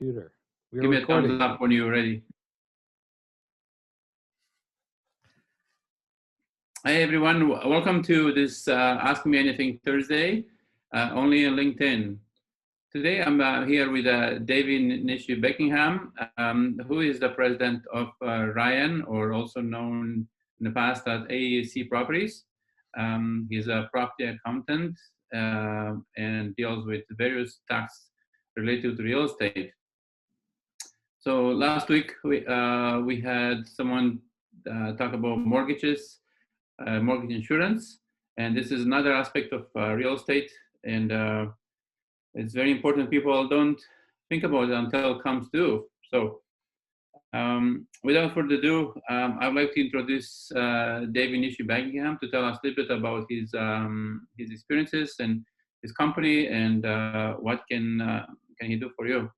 computer. We are Give me a recording. thumbs up when you're ready. Hey everyone, welcome to this Ask Me Anything Thursday, only on LinkedIn. Today I'm here with David Nishi-Beckingham, who is the president of Ryan, or also known in the past as AAC Properties. He's a property accountant and deals with various tasks related to real estate. So last week we had someone talk about mortgages, mortgage insurance, and this is another aspect of real estate, and it's very important. People don't think about it until it comes due. So without further ado, I would like to introduce David Nishi-Beckingham to tell us a little bit about his experiences and his company, and what can he do for you.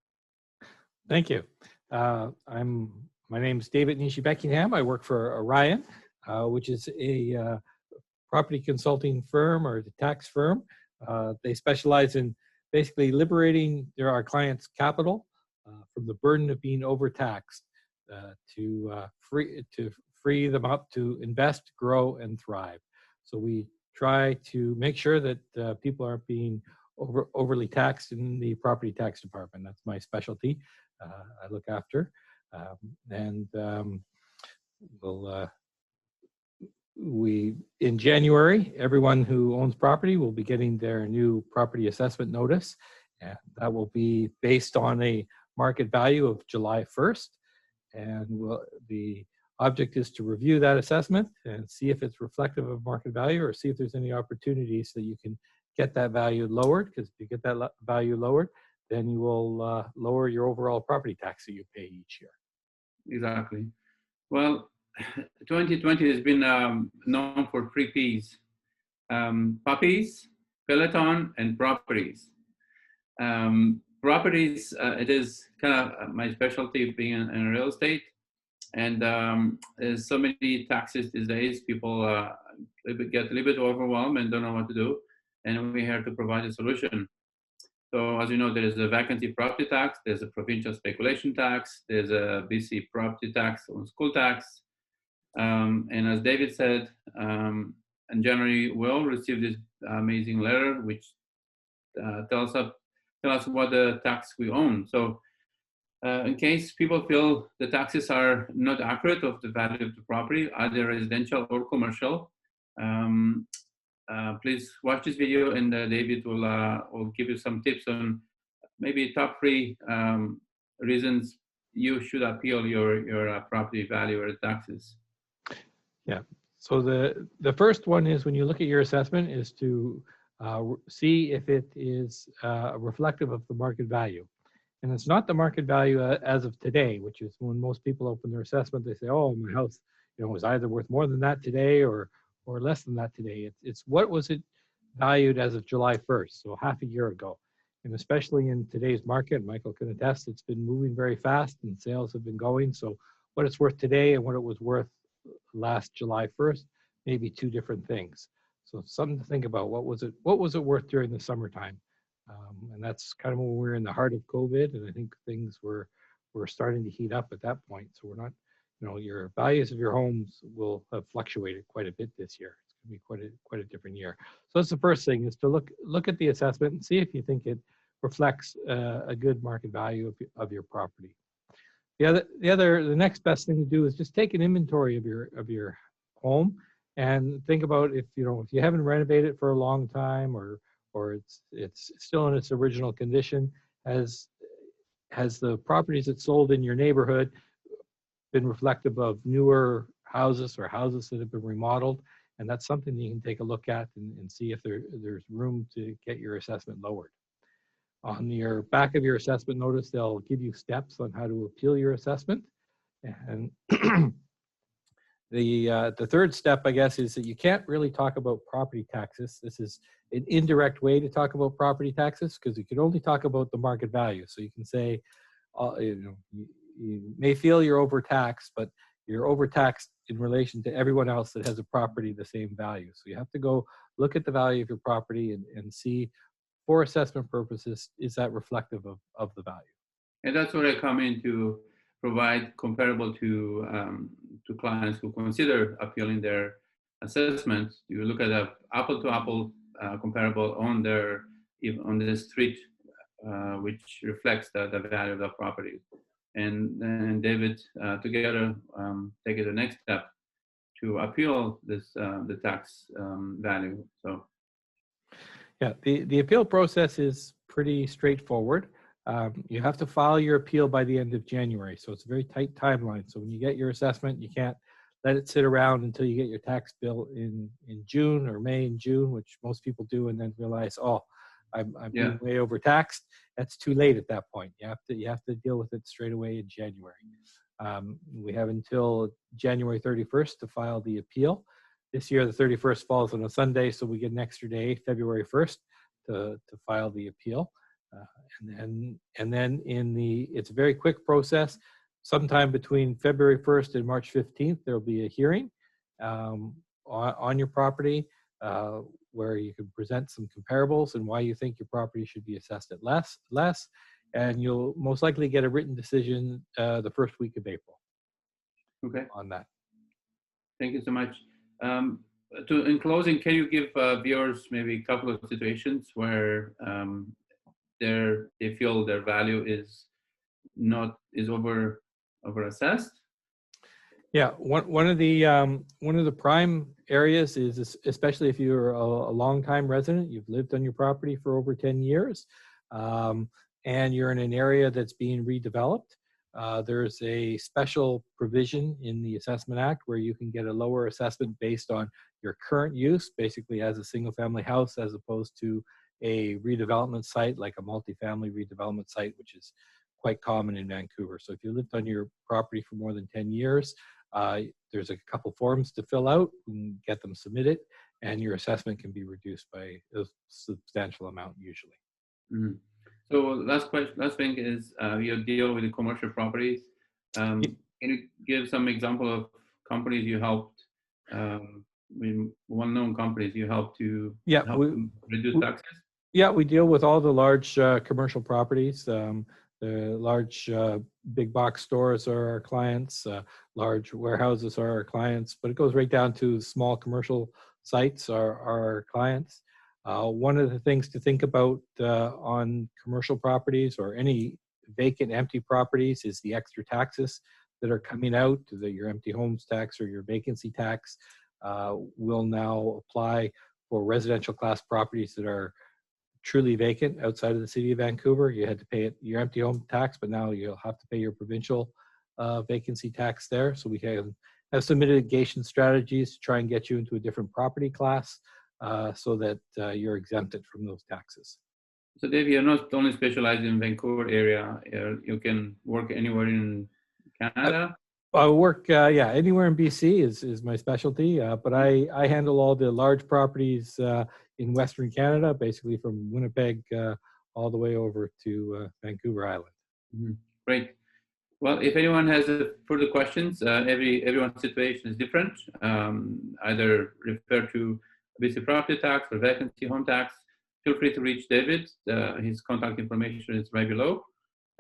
Thank you. My name is David Nishi-Beckingham. I work for Ryan, which is a property consulting firm or the tax firm. They specialize in basically liberating our clients' capital from the burden of being overtaxed to free them up to invest, grow, and thrive. So we try to make sure that people aren't being overly taxed in the property tax department. That's my specialty. I look after, in January, everyone who owns property will be getting their new property assessment notice, and that will be based on a market value of July 1st. And the object is to review that assessment and see if it's reflective of market value, or see if there's any opportunities that you can get that value lowered, because if you get that value lowered, then you will lower your overall property tax that you pay each year. Exactly. Well, 2020 has been known for 3 P's: puppies, Peloton, and properties. Properties, it is kind of my specialty, being in real estate, and there's so many taxes these days. People get a little bit overwhelmed and don't know what to do, and we're here to provide a solution. So as you know, there is a vacancy property tax, there's a provincial speculation tax, there's a BC property tax on school tax. And as David said, in January, we'll receive this amazing letter, which tells us what the tax we own. So in case people feel the taxes are not accurate of the value of the property, either residential or commercial, please watch this video, and David will give you some tips on maybe top 3 reasons you should appeal your property value or taxes. Yeah. So the first one is, when you look at your assessment, is to see if it is reflective of the market value. And it's not the market value as of today, which is when most people open their assessment, they say, oh, my house, was either worth more than that today or less than that today. It's what was it valued as of July 1st, so half a year ago. And especially in today's market, Michael can attest, it's been moving very fast and sales have been going. So what it's worth today and what it was worth last July 1st, maybe 2 different things. So something to think about. What was it worth during the summertime? And that's kind of when we were in the heart of COVID, and I think things were starting to heat up at that point. So we're not, your values of your homes will have fluctuated quite a bit this year. It's going to be quite a different year. So that's the first thing, is to look at the assessment and see if you think it reflects a good market value of your property. The next best thing to do is just take an inventory of your home and think about if you haven't renovated it for a long time, or it's still in its original condition. Has the properties that sold in your neighborhood been reflective of newer houses or houses that have been remodeled? And that's something that you can take a look at and see if there's room to get your assessment lowered. On your back of your assessment notice, they'll give you steps on how to appeal your assessment. And the third step, I guess, is that you can't really talk about property taxes. This is an indirect way to talk about property taxes, because you can only talk about the market value. So you can say, you may feel you're overtaxed, but you're overtaxed in relation to everyone else that has a property the same value. So you have to go look at the value of your property and see, for assessment purposes, is that reflective of the value? And that's where I come in to provide comparable to clients who consider appealing their assessment. You look at a apple-to-apple comparable on the street, which reflects the value of the property. And David together take it the next step to appeal this the tax value. So. Yeah, the appeal process is pretty straightforward. You have to file your appeal by the end of January, so it's a very tight timeline. So when you get your assessment, you can't let it sit around until you get your tax bill in June or May and June, which most people do, and then realize, oh, I'm being way overtaxed. That's too late at that point. You have to deal with it straight away in January. We have until January 31st to file the appeal. This year, the 31st falls on a Sunday, so we get an extra day, February 1st, to file the appeal. And then it's a very quick process. Sometime between February 1st and March 15th, there'll be a hearing on your property where you can present some comparables and why you think your property should be assessed at less. And you'll most likely get a written decision the first week of April. Okay. On that. Thank you so much. In closing, can you give viewers maybe a couple of situations where they feel their value is over assessed? Yeah, one of the prime areas is, especially if you're a long-time resident, you've lived on your property for over 10 years, and you're in an area that's being redeveloped. There's a special provision in the Assessment Act where you can get a lower assessment based on your current use, basically as a single-family house, as opposed to a redevelopment site like a multifamily redevelopment site, which is quite common in Vancouver. So if you lived on your property for more than 10 years, there's a couple forms to fill out and get them submitted, and your assessment can be reduced by a substantial amount usually. Mm-hmm. So last thing is you deal with the commercial properties. Can you give some example of companies you helped, well-known companies you helped to help them reduce taxes? Yeah, we deal with all the large commercial properties. The large big box stores are our clients, large warehouses are our clients, but it goes right down to small commercial sites are our clients. One of the things to think about on commercial properties or any vacant empty properties is the extra taxes that are coming out. Your empty homes tax or your vacancy tax will now apply for residential class properties that are truly vacant outside of the city of Vancouver. You had to pay your empty home tax, but now you'll have to pay your provincial vacancy tax there. So we have some mitigation strategies to try and get you into a different property class so that you're exempted from those taxes. So Dave, you're not only specialized in Vancouver area, you can work anywhere in Canada? I work, anywhere in BC is my specialty, but I handle all the large properties in Western Canada, basically from Winnipeg all the way over to Vancouver Island. Mm-hmm. Great. Well, if anyone has further questions, everyone's situation is different. Either refer to BC property tax or vacancy home tax. Feel free to reach David. His contact information is right below.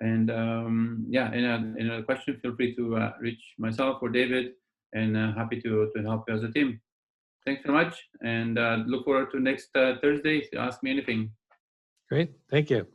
And in a question, feel free to reach myself or David, and happy to help you as a team. Thanks so much, and look forward to next Thursday to ask me anything. Great, thank you.